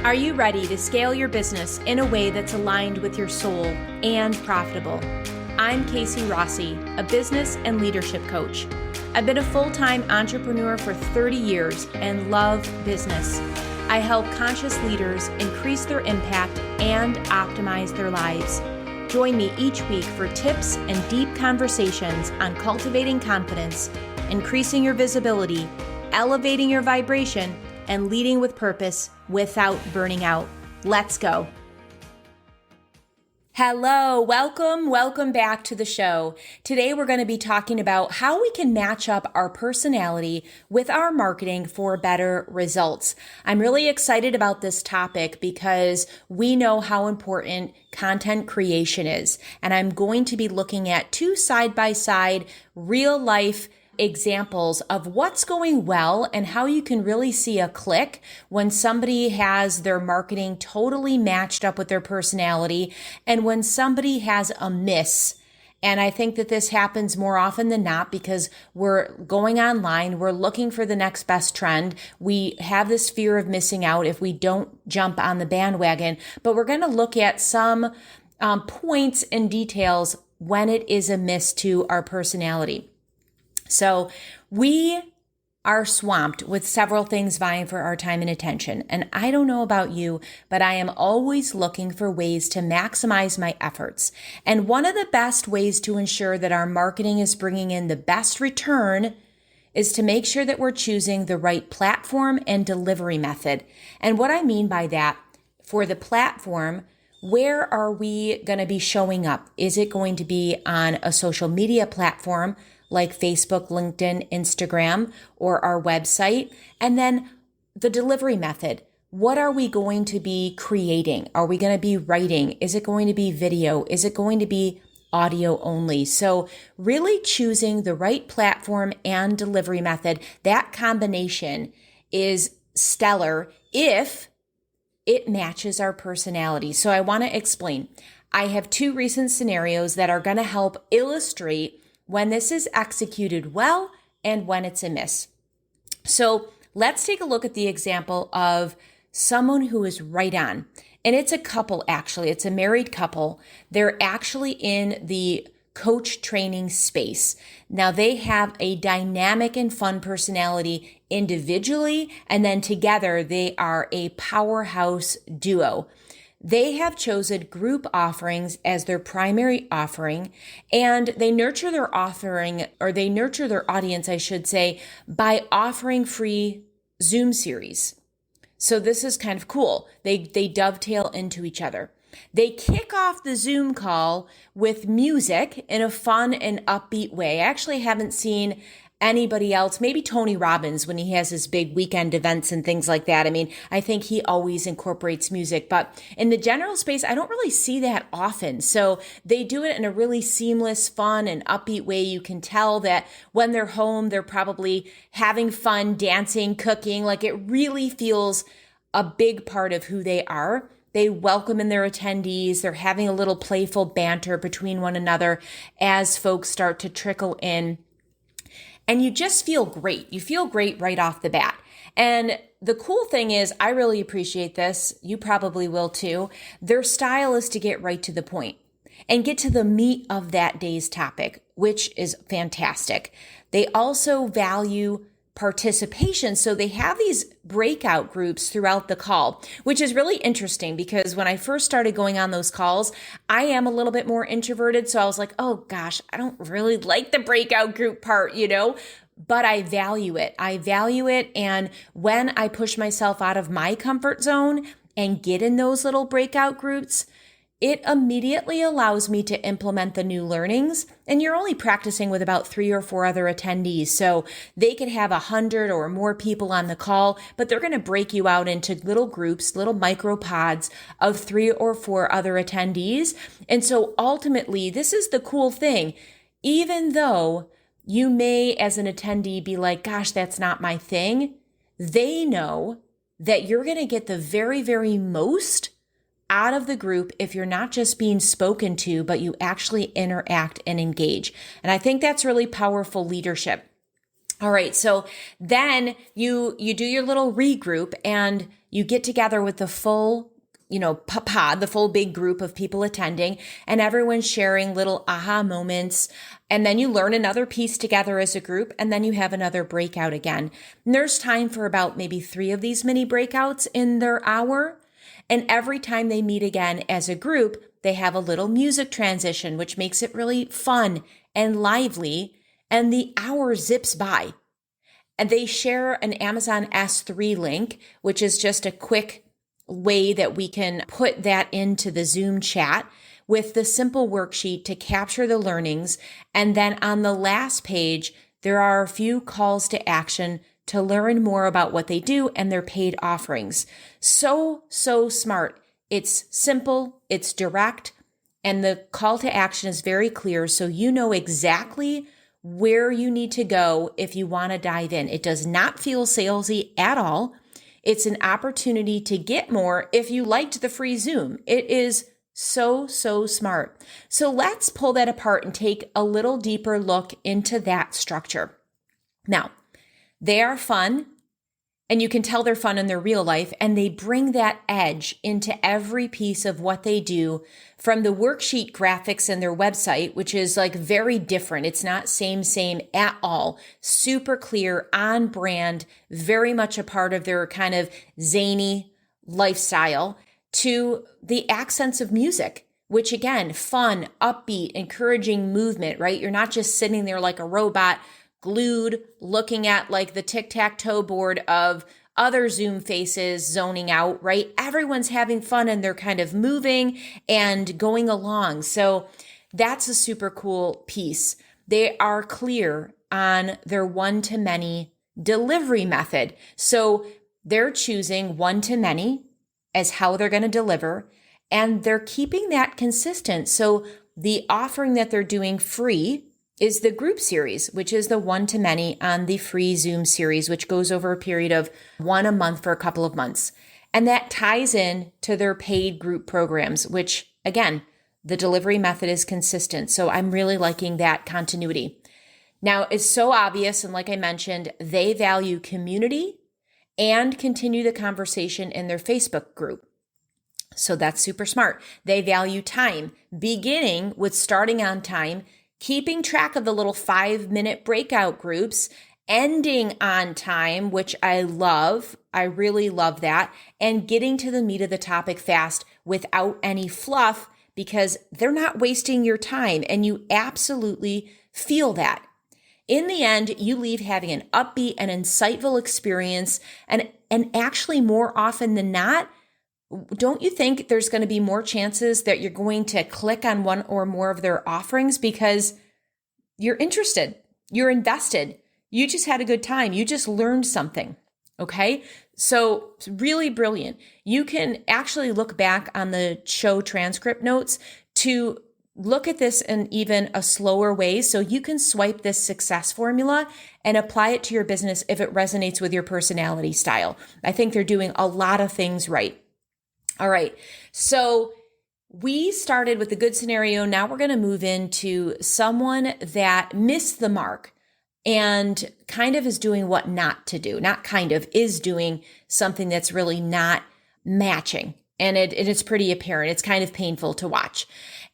Are you ready to scale your business in a way that's aligned with your soul and profitable? I'm Casey Rossi, a business and leadership coach. I've been a full-time entrepreneur for 30 years and love business. I help conscious leaders increase their impact and optimize their lives. Join me each week for tips and deep conversations on cultivating confidence, increasing your visibility, elevating your vibration, and leading with purpose without burning out. Let's go. Hello, welcome back to the show. Today we're going to be talking about how we can match up our personality with our marketing for better results. I'm really excited about this topic because we know how important content creation is. And I'm going to be looking at two side-by-side real life examples of what's going well and how you can really see a click when somebody has their marketing totally matched up with their personality and when somebody has a miss. And I think that this happens more often than not because we're going online, we're looking for the next best trend. We have this fear of missing out if we don't jump on the bandwagon, but we're going to look at some points and details when it is a miss to our personality. So we are swamped with several things vying for our time and attention. And I don't know about you, but I am always looking for ways to maximize my efforts. And one of the best ways to ensure that our marketing is bringing in the best return is to make sure that we're choosing the right platform and delivery method. And what I mean by that, for the platform, where are we going to be showing up? Is it going to be on a social media platform like Facebook, LinkedIn, Instagram, or our website? And then the delivery method. What are we going to be creating? Are we going to be writing? Is it going to be video? Is it going to be audio only? So really choosing the right platform and delivery method, that combination is stellar if it matches our personality. So I want to explain. I have two recent scenarios that are going to help illustrate when this is executed well and when it's a miss. So let's take a look at the example of someone who is right on. And it's a couple, actually. It's a married couple. They're actually in the coach training space. Now they have a dynamic and fun personality individually, and then together they are a powerhouse duo. They have chosen group offerings as their primary offering, and they nurture their offering, or they nurture their audience, I should say, by offering free Zoom series. So this is kind of cool. They dovetail into each other. They kick off the Zoom call with music in a fun and upbeat way. I actually haven't seen anybody else, maybe Tony Robbins when he has his big weekend events and things like that. I mean, I think he always incorporates music, but in the general space, I don't really see that often. So they do it in a really seamless, fun, and upbeat way. You can tell that when they're home, they're probably having fun, dancing, cooking. Like it really feels a big part of who they are. They welcome in their attendees. They're having a little playful banter between one another as folks start to trickle in. And you just feel great. You feel great right off the bat. And the cool thing is, I really appreciate this. You probably will too. Their style is to get right to the point and get to the meat of that day's topic, which is fantastic. They also value participation. So they have these breakout groups throughout the call, which is really interesting because when I first started going on those calls, I am a little bit more introverted. So I was like, oh gosh, I don't really like the breakout group part, but I value it. And when I push myself out of my comfort zone and get in those little breakout groups, it immediately allows me to implement the new learnings. And you're only practicing with about 3 or 4 other attendees. So they could have 100 or more people on the call, but they're going to break you out into little groups, little micro pods of 3 or 4 other attendees. And so ultimately, this is the cool thing. Even though you may, as an attendee, be like, gosh, that's not my thing, they know that you're going to get the very, very most out of the group if you're not just being spoken to, but you actually interact and engage. And I think that's really powerful leadership. All right. So then you do your little regroup and you get together with the full, pod, the full big group of people attending, and everyone's sharing little aha moments. And then you learn another piece together as a group, and then you have another breakout again. And there's time for about maybe 3 of these mini breakouts in their hour. And every time they meet again as a group, they have a little music transition, which makes it really fun and lively. And the hour zips by. And they share an Amazon S3 link, which is just a quick way that we can put that into the Zoom chat with the simple worksheet to capture the learnings. And then on the last page, there are a few calls to action to learn more about what they do and their paid offerings. So smart. It's simple, it's direct, and the call to action is very clear. So you know exactly where you need to go if you want to dive in. It does not feel salesy at all. It's an opportunity to get more if you liked the free Zoom. It is so smart. So let's pull that apart and take a little deeper look into that structure. Now, they are fun, and you can tell they're fun in their real life, and they bring that edge into every piece of what they do, from the worksheet graphics in their website, which is like very different. It's not same at all. Super clear, on brand, very much a part of their kind of zany lifestyle, to the accents of music, which again, fun, upbeat, encouraging movement, right? You're not just sitting there like a robot glued, looking at like the tic-tac-toe board of other Zoom faces zoning out, right? Everyone's having fun and they're kind of moving and going along. So that's a super cool piece. They are clear on their one-to-many delivery method. So they're choosing one-to-many as how they're going to deliver, and they're keeping that consistent. So the offering that they're doing free is the group series, which is the one-to-many on the free Zoom series, which goes over a period of 1 a month for a couple of months. And that ties in to their paid group programs, which again, the delivery method is consistent. So I'm really liking that continuity. Now, it's so obvious. And like I mentioned, they value community and continue the conversation in their Facebook group. So that's super smart. They value time, beginning with starting on time, keeping track of the little 5-minute breakout groups, ending on time, which I love. I really love that. And getting to the meat of the topic fast without any fluff, because they're not wasting your time. And you absolutely feel that. In the end, you leave having an upbeat and insightful experience. And actually, more often than not, don't you think there's going to be more chances that you're going to click on one or more of their offerings because you're interested, you're invested, you just had a good time, you just learned something, okay? So it's really brilliant. You can actually look back on the show transcript notes to look at this in even a slower way, so you can swipe this success formula and apply it to your business if it resonates with your personality style. I think they're doing a lot of things right. All right, so we started with the good scenario. Now we're going to move into someone that missed the mark and kind of is doing what not to do. Not kind of, is doing something that's really not matching. And it's pretty apparent. It's kind of painful to watch.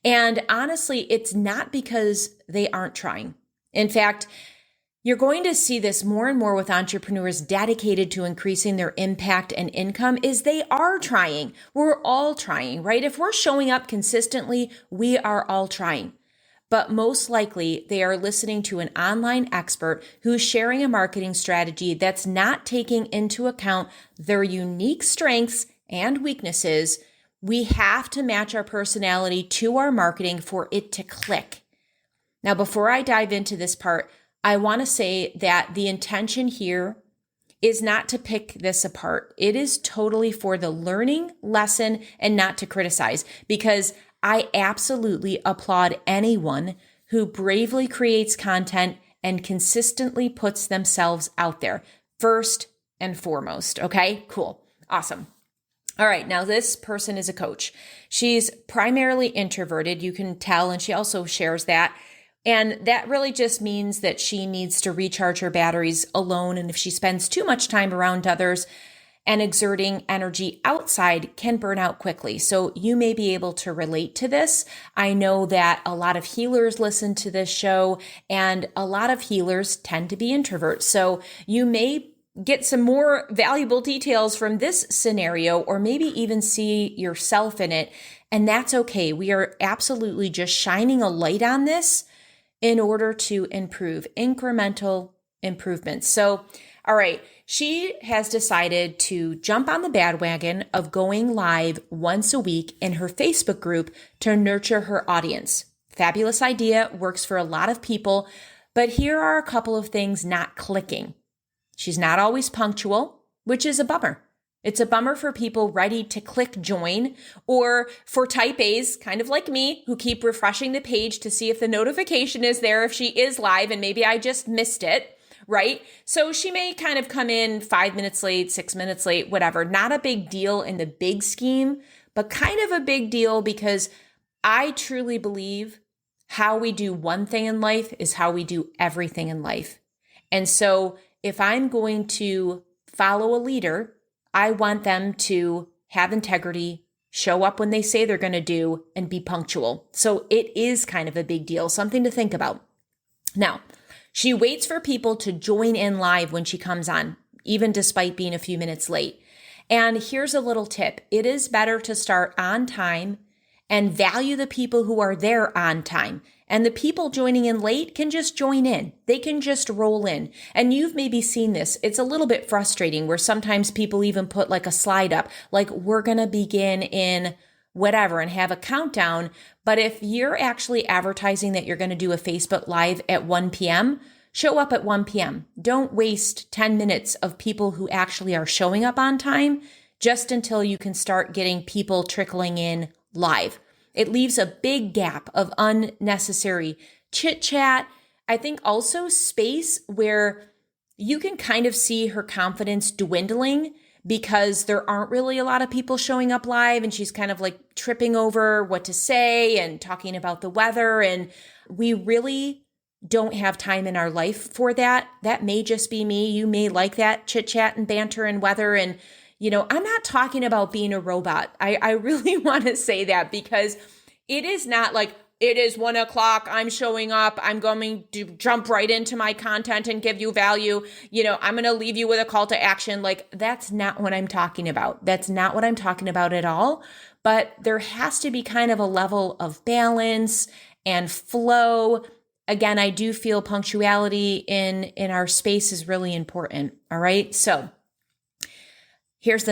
And honestly, it's not because they aren't trying. In fact, you're going to see this more and more with entrepreneurs dedicated to increasing their impact and income is they are trying. We're all trying, right? If we're showing up consistently, we are all trying. But most likely they are listening to an online expert who's sharing a marketing strategy that's not taking into account their unique strengths and weaknesses. We have to match our personality to our marketing for it to click. Now, before I dive into this part, I want to say that the intention here is not to pick this apart. It is totally for the learning lesson and not to criticize, because I absolutely applaud anyone who bravely creates content and consistently puts themselves out there first and foremost. Okay, cool. Awesome. All right. Now this person is a coach. She's primarily introverted. You can tell. And she also shares that. And that really just means that she needs to recharge her batteries alone. And if she spends too much time around others and exerting energy outside, can burn out quickly. So you may be able to relate to this. I know that a lot of healers listen to this show, and a lot of healers tend to be introverts. So you may get some more valuable details from this scenario, or maybe even see yourself in it. And that's okay. We are absolutely just shining a light on this in order to improve, incremental improvements. So, all right, she has decided to jump on the bandwagon of going live once a week in her Facebook group to nurture her audience. Fabulous idea, works for a lot of people, but here are a couple of things not clicking. She's not always punctual, which is a bummer. It's a bummer for people ready to click join, or for type A's, kind of like me, who keep refreshing the page to see if the notification is there, if she is live, and maybe I just missed it, right? So she may kind of come in 5 minutes late, 6 minutes late, whatever. Not a big deal in the big scheme, but kind of a big deal because I truly believe how we do one thing in life is how we do everything in life. And so if I'm going to follow a leader, I want them to have integrity, show up when they say they're going to do, and be punctual. So it is kind of a big deal, something to think about. Now, she waits for people to join in live when she comes on, even despite being a few minutes late. And here's a little tip. It is better to start on time and value the people who are there on time. And the people joining in late can just join in. They can just roll in. And you've maybe seen this. It's a little bit frustrating where sometimes people even put like a slide up, like we're going to begin in whatever and have a countdown. But if you're actually advertising that you're going to do a Facebook Live at 1 p.m., show up at 1 p.m. Don't waste 10 minutes of people who actually are showing up on time just until you can start getting people trickling in live. It leaves a big gap of unnecessary chit chat. I think also space where you can kind of see her confidence dwindling because there aren't really a lot of people showing up live, and she's kind of like tripping over what to say and talking about the weather. And we really don't have time in our life for that. That may just be me. You may like that chit chat and banter and weather. And I'm not talking about being a robot. I really want to say that because it is not like it is 1 o'clock. I'm showing up. I'm going to jump right into my content and give you value. I'm going to leave you with a call to action. Like, that's not what I'm talking about. That's not what I'm talking about at all. But there has to be kind of a level of balance and flow. Again, I do feel punctuality in our space is really important. All right. So here's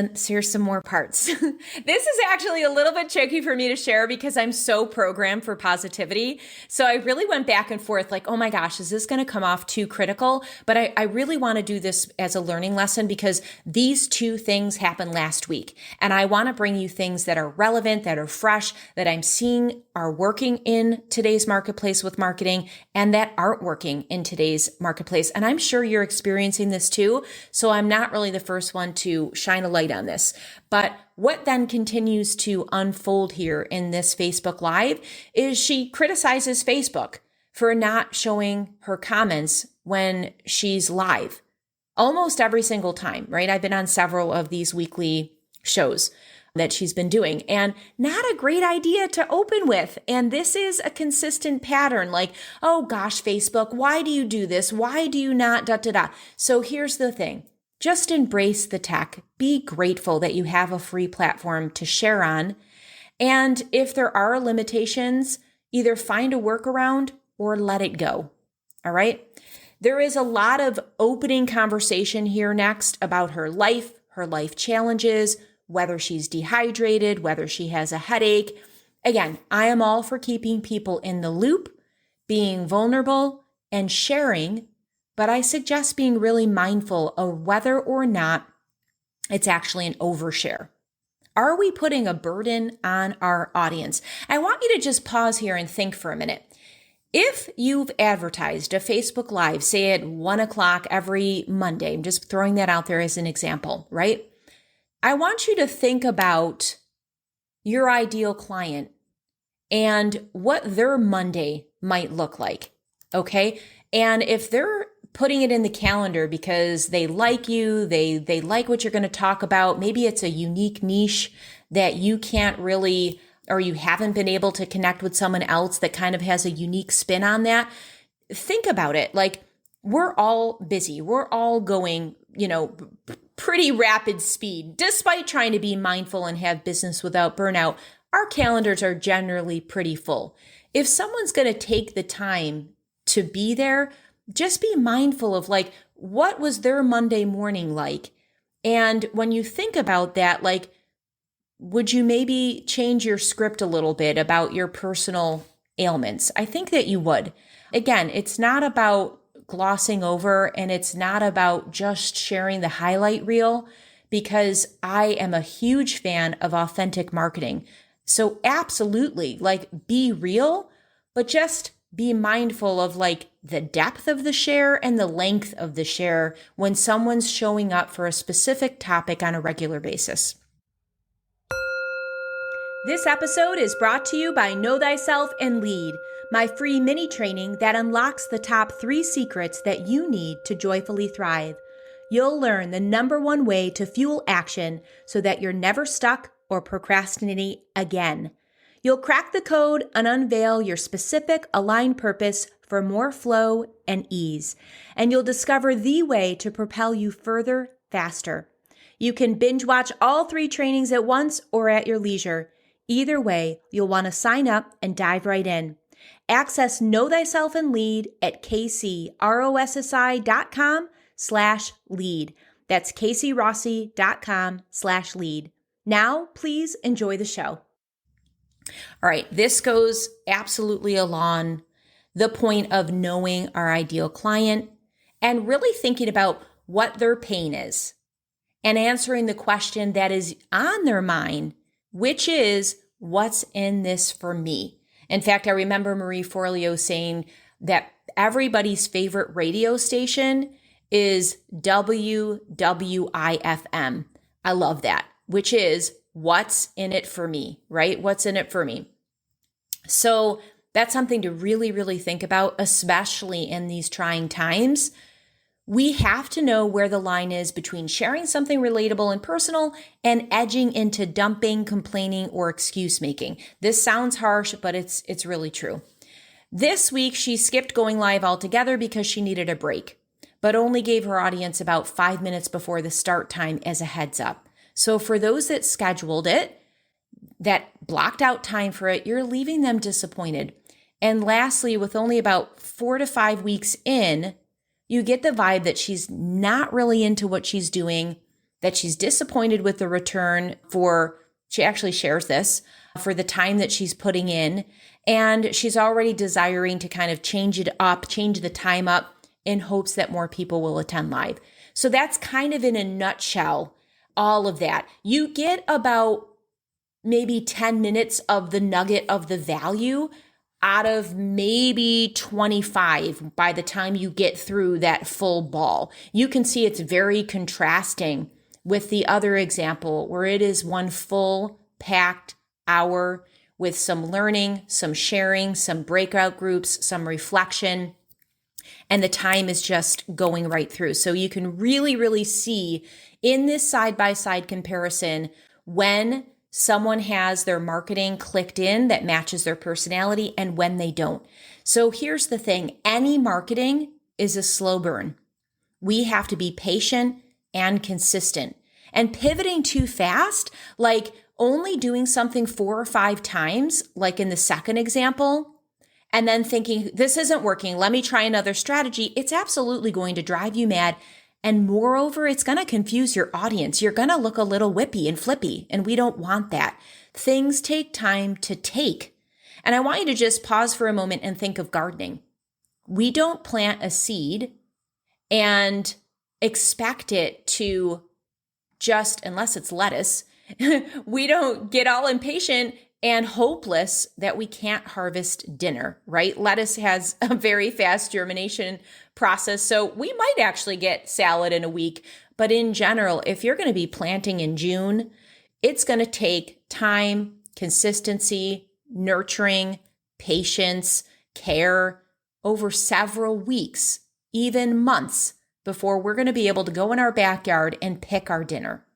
some more parts. This is actually a little bit tricky for me to share because I'm so programmed for positivity. So I really went back and forth like, oh my gosh, is this going to come off too critical? But I really want to do this as a learning lesson because these two things happened last week. And I want to bring you things that are relevant, that are fresh, that I'm seeing are working in today's marketplace with marketing and that aren't working in today's marketplace. And I'm sure you're experiencing this too. So I'm not really the first one to shine a light on this. But what then continues to unfold here in this Facebook Live is she criticizes Facebook for not showing her comments when she's live almost every single time, right? I've been on several of these weekly shows that she's been doing, and not a great idea to open with. And this is a consistent pattern like, oh gosh, Facebook, why do you do this? Why do you not da da da? So here's the thing. Just embrace the tech. Be grateful that you have a free platform to share on. And if there are limitations, either find a workaround or let it go. All right. There is a lot of opening conversation here next about her life challenges, whether she's dehydrated, whether she has a headache. Again, I am all for keeping people in the loop, being vulnerable and sharing, but I suggest being really mindful of whether or not it's actually an overshare. Are we putting a burden on our audience? I want you to just pause here and think for a minute. If you've advertised a Facebook Live, say at 1 o'clock every Monday, I'm just throwing that out there as an example, right? I want you to think about your ideal client and what their Monday might look like. Okay. And if they're putting it in the calendar because they like you, they like what you're going to talk about, maybe it's a unique niche that you can't really, or you haven't been able to connect with someone else that kind of has a unique spin on that. Think about it. Like, we're all busy. We're all going, pretty rapid speed, despite trying to be mindful and have business without burnout. Our calendars are generally pretty full. If someone's going to take the time to be there, just be mindful of like, what was their Monday morning like? And when you think about that, like, would you maybe change your script a little bit about your personal ailments? I think that you would. Again, it's not about glossing over, and it's not about just sharing the highlight reel, because I am a huge fan of authentic marketing. So absolutely, like, be real, but just be mindful of like the depth of the share and the length of the share when someone's showing up for a specific topic on a regular basis. This episode is brought to you by Know Thyself and Lead, my free mini training that unlocks the top 3 secrets that you need to joyfully thrive. You'll learn the number 1 way to fuel action so that you're never stuck or procrastinating again. You'll crack the code and unveil your specific aligned purpose for more flow and ease. And you'll discover the way to propel you further, faster. You can binge watch all 3 trainings at once or at your leisure. Either way, you'll want to sign up and dive right in. Access Know Thyself and Lead at kcrossi.com/lead. That's kcrossi.com/lead. Now, please enjoy the show. All right, this goes absolutely along the point of knowing our ideal client and really thinking about what their pain is and answering the question that is on their mind, which is, what's in this for me? In fact, I remember Marie Forleo saying that everybody's favorite radio station is WWIFM. I love that, which is what's in it for me, right? What's in it for me? So that's something to really, really think about, especially in these trying times. We have to know where the line is between sharing something relatable and personal and edging into dumping, complaining, or excuse making. This sounds harsh, but it's really true. This week, she skipped going live altogether because she needed a break, but only gave her audience about 5 minutes before the start time as a heads up. So for those that scheduled it, that blocked out time for it, you're leaving them disappointed. And lastly, with only about 4 to 5 weeks in, you get the vibe that she's not really into what she's doing, that she's disappointed with the return she actually shares this, for the time that she's putting in. And she's already desiring to kind of change it up, change the time up in hopes that more people will attend live. So that's kind of in a nutshell, all of that. You get about maybe 10 minutes of the nugget of the value out of maybe 25 by the time you get through that full ball. You can see it's very contrasting with the other example where it is one full packed hour with some learning, some sharing, some breakout groups, some reflection, and the time is just going right through. So you can really, really see in this side-by-side comparison when someone has their marketing clicked in that matches their personality and when they don't. So here's the thing. Any marketing is a slow burn. We have to be patient and consistent. And pivoting too fast, like only doing something 4 or 5 times, like in the second example, and then thinking, this isn't working, let me try another strategy, it's absolutely going to drive you mad. And moreover, it's going to confuse your audience. You're going to look a little whippy and flippy, and we don't want that. Things take time to take. And I want you to just pause for a moment and think of gardening. We don't plant a seed and expect it to just, unless it's lettuce, we don't get all impatient and hopeless that we can't harvest dinner, right? Lettuce has a very fast germination process, so we might actually get salad in a week. But in general, if you're going to be planting in June, it's going to take time, consistency, nurturing, patience, care over several weeks, even months, before we're going to be able to go in our backyard and pick our dinner.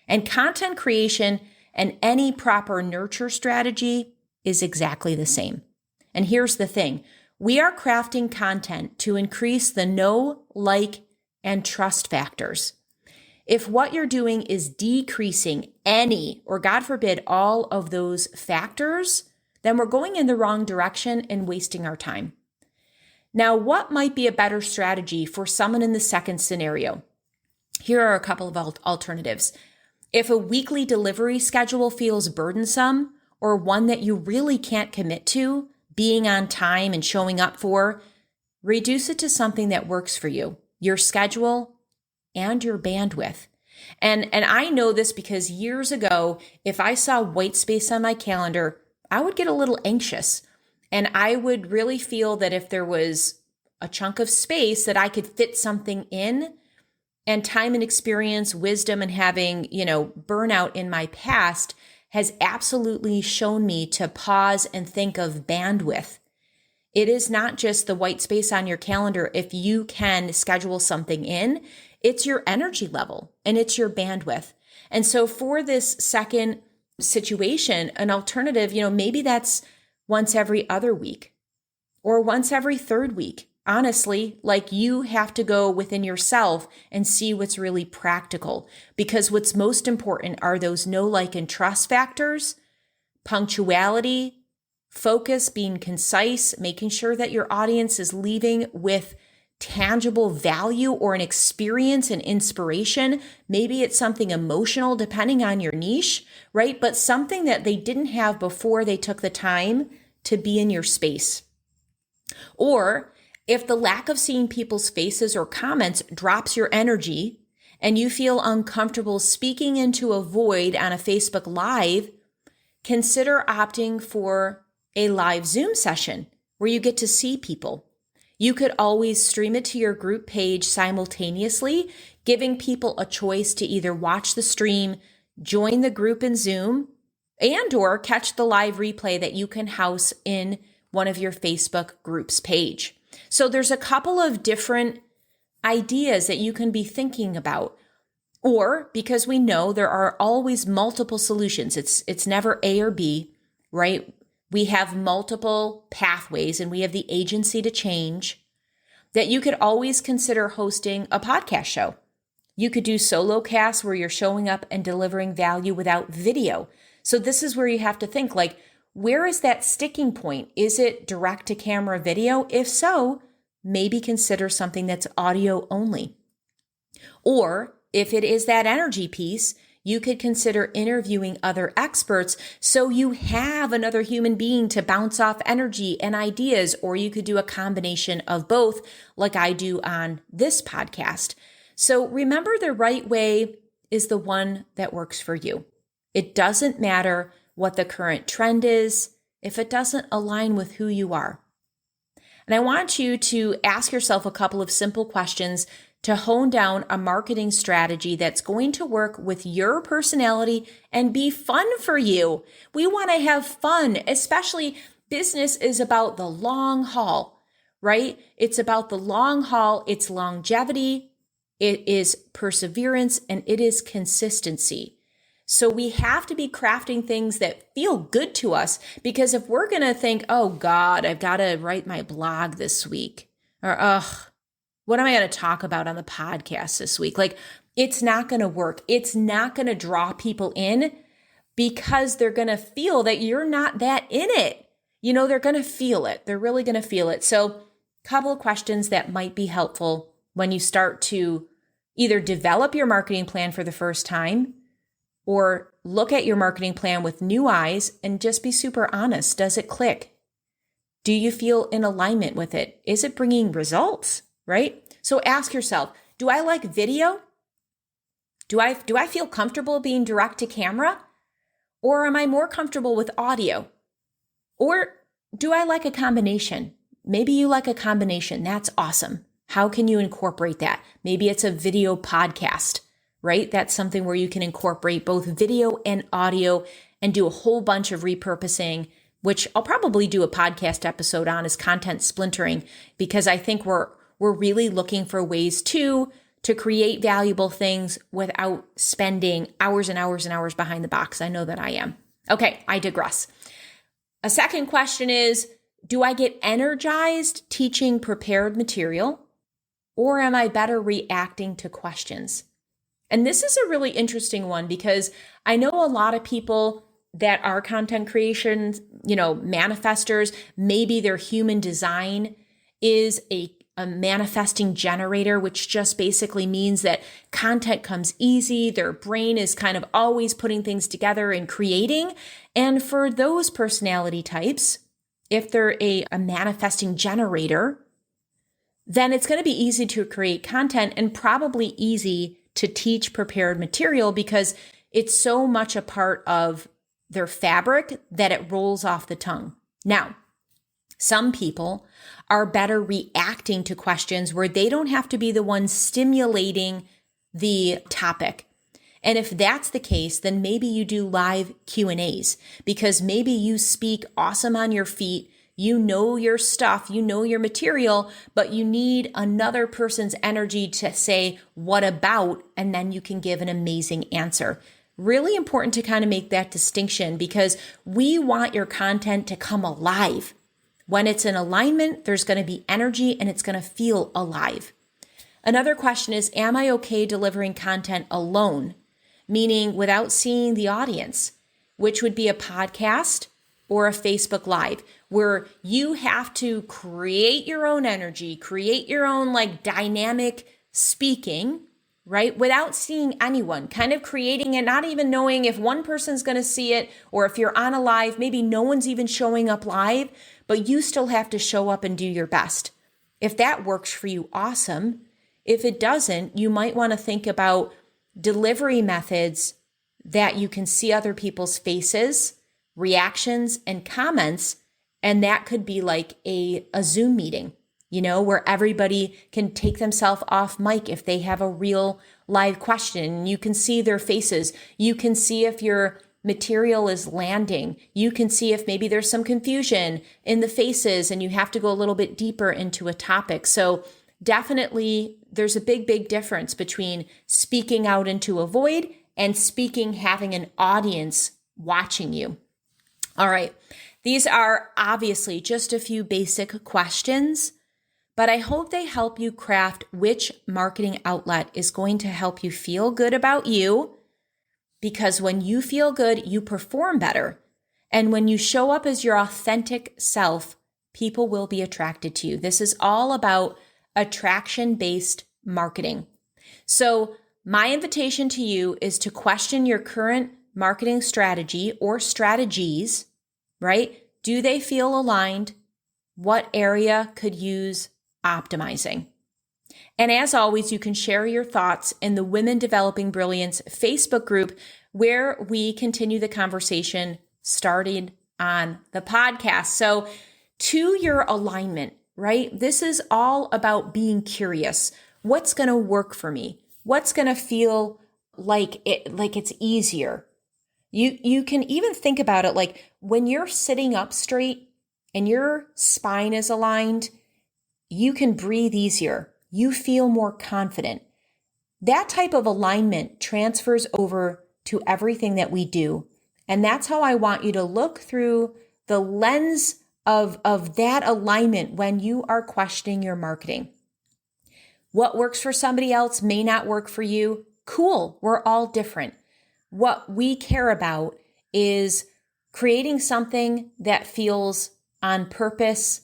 And content creation and any proper nurture strategy is exactly the same. And here's the thing. We are crafting content to increase the know, like, and trust factors. If what you're doing is decreasing any, or God forbid, all of those factors, then we're going in the wrong direction and wasting our time. Now, what might be a better strategy for someone in the second scenario? Here are a couple of alternatives. If a weekly delivery schedule feels burdensome, or one that you really can't commit to, being on time and showing up for, reduce it to something that works for you, your schedule, and your bandwidth. And I know this because years ago, if I saw white space on my calendar, I would get a little anxious. And I would really feel that if there was a chunk of space that I could fit something in, and time and experience, wisdom, and having, burnout in my past has absolutely shown me to pause and think of bandwidth. It is not just the white space on your calendar. If you can schedule something in, it's your energy level and it's your bandwidth. And so for this second situation, an alternative, maybe that's once every other week or once every third week. Honestly, like you have to go within yourself and see what's really practical, because what's most important are those know, like, and trust factors, punctuality, focus, being concise, making sure that your audience is leaving with tangible value or an experience and inspiration. Maybe it's something emotional depending on your niche, right? But something that they didn't have before they took the time to be in your space. Or if the lack of seeing people's faces or comments drops your energy and you feel uncomfortable speaking into a void on a Facebook Live, consider opting for a live Zoom session where you get to see people. You could always stream it to your group page simultaneously, giving people a choice to either watch the stream, join the group in Zoom, and or catch the live replay that you can house in one of your Facebook groups page. So there's a couple of different ideas that you can be thinking about. Or because we know there are always multiple solutions. It's never A or B, right? We have multiple pathways and we have the agency to change, that you could always consider hosting a podcast show. You could do solo casts where you're showing up and delivering value without video. So this is where you have to think, like, where is that sticking point? Is it direct to camera video? If so, maybe consider something that's audio only. Or if it is that energy piece, you could consider interviewing other experts so you have another human being to bounce off energy and ideas, or you could do a combination of both like I do on this podcast. So remember, the right way is the one that works for you. It doesn't matter what the current trend is if it doesn't align with who you are. And I want you to ask yourself a couple of simple questions to hone down a marketing strategy that's going to work with your personality and be fun for you. We want to have fun, especially business is about the long haul, right? It's about the long haul. It's longevity. It is perseverance, and it is consistency. So we have to be crafting things that feel good to us, because if we're going to think, oh God, I've got to write my blog this week, or what am I going to talk about on the podcast this week? Like, it's not going to work. It's not going to draw people in, because they're going to feel that you're not that in it. They're going to feel it. They're really going to feel it. So a couple of questions that might be helpful when you start to either develop your marketing plan for the first time, or look at your marketing plan with new eyes and just be super honest. Does it click? Do you feel in alignment with it? Is it bringing results, right? So ask yourself, do I like video? Do I feel comfortable being direct to camera? Or am I more comfortable with audio? Or do I like a combination? Maybe you like a combination. That's awesome. How can you incorporate that? Maybe it's a video podcast, right? That's something where you can incorporate both video and audio and do a whole bunch of repurposing which I'll probably do a podcast episode on, is content splintering, because I think we're really looking for ways to create valuable things without spending hours and hours and hours behind the box. I know that I am. Okay, I digress. A second question is, do I get energized teaching prepared material, or am I better reacting to questions? And this is a really interesting one, because I know a lot of people that are content creation, manifestors. Maybe their human design is a manifesting generator, which just basically means that content comes easy. Their brain is kind of always putting things together and creating. And for those personality types, if they're a manifesting generator, then it's going to be easy to create content and probably easy to teach prepared material, because it's so much a part of their fabric that it rolls off the tongue. Now, some people are better reacting to questions where they don't have to be the one stimulating the topic. And if that's the case, then maybe you do live Q&As, because maybe you speak awesome on your feet. You know your stuff, you know your material, but you need another person's energy to say, what about? And then you can give an amazing answer. Really important to kind of make that distinction, because we want your content to come alive. When it's in alignment, there's going to be energy and it's going to feel alive. Another question is, am I okay delivering content alone? Meaning without seeing the audience, which would be a podcast or a Facebook Live, where you have to create your own energy, create your own dynamic speaking, right? Without seeing anyone, kind of creating it, not even knowing if one person's going to see it, or if you're on a live, maybe no one's even showing up live, but you still have to show up and do your best. If that works for you, awesome. If it doesn't, you might want to think about delivery methods that you can see other people's faces, reactions, and comments. And that could be like a Zoom meeting, where everybody can take themselves off mic if they have a real live question. You can see their faces. You can see if your material is landing. You can see if maybe there's some confusion in the faces and you have to go a little bit deeper into a topic. So definitely there's a big, big difference between speaking out into a void and speaking, having an audience watching you. All right. These are obviously just a few basic questions, but I hope they help you craft which marketing outlet is going to help you feel good about you, because when you feel good, you perform better. And when you show up as your authentic self, people will be attracted to you. This is all about attraction-based marketing. So my invitation to you is to question your current marketing strategy or strategies, right? Do they feel aligned? What area could use optimizing? And as always, you can share your thoughts in the Women Developing Brilliance Facebook group, where we continue the conversation started on the podcast. So to your alignment, right? This is all about being curious. What's going to work for me? What's going to feel like it's easier? You can even think about it like when you're sitting up straight and your spine is aligned, you can breathe easier. You feel more confident. That type of alignment transfers over to everything that we do. And that's how I want you to look through the lens of that alignment when you are questioning your marketing. What works for somebody else may not work for you. Cool. We're all different. What we care about is creating something that feels on purpose,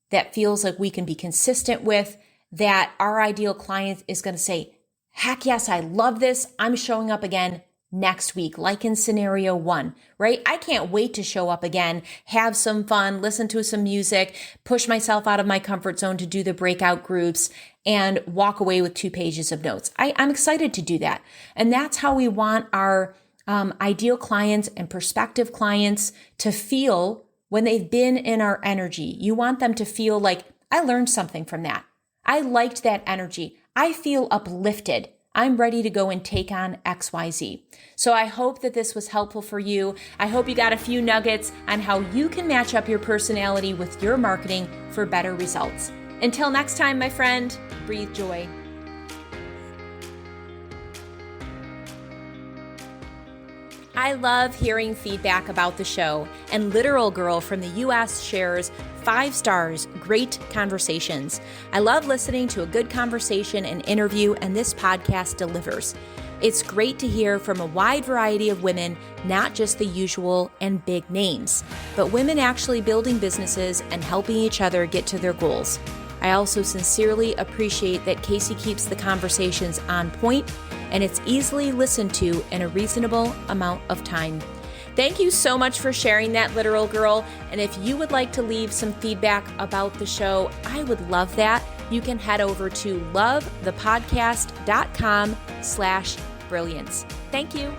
that feels like we can be consistent with, that our ideal client is going to say, heck yes, I love this. I'm showing up again next week, like in scenario 1, right? I can't wait to show up again, have some fun, listen to some music, push myself out of my comfort zone to do the breakout groups, and walk away with 2 pages of notes. I'm excited to do that. And that's how we want our ideal clients and prospective clients to feel when they've been in our energy. You want them to feel like, I learned something from that. I liked that energy. I feel uplifted. I'm ready to go and take on XYZ. So I hope that this was helpful for you. I hope you got a few nuggets on how you can match up your personality with your marketing for better results. Until next time, my friend, breathe joy. I love hearing feedback about the show, and Literal Girl from the US shares 5 stars, great conversations. I love listening to a good conversation and interview, and this podcast delivers. It's great to hear from a wide variety of women, not just the usual and big names, but women actually building businesses and helping each other get to their goals. I also sincerely appreciate that Casey keeps the conversations on point and it's easily listened to in a reasonable amount of time. Thank you so much for sharing that, Literal Girl. And if you would like to leave some feedback about the show, I would love that. You can head over to lovethepodcast.com/brilliance. Thank you.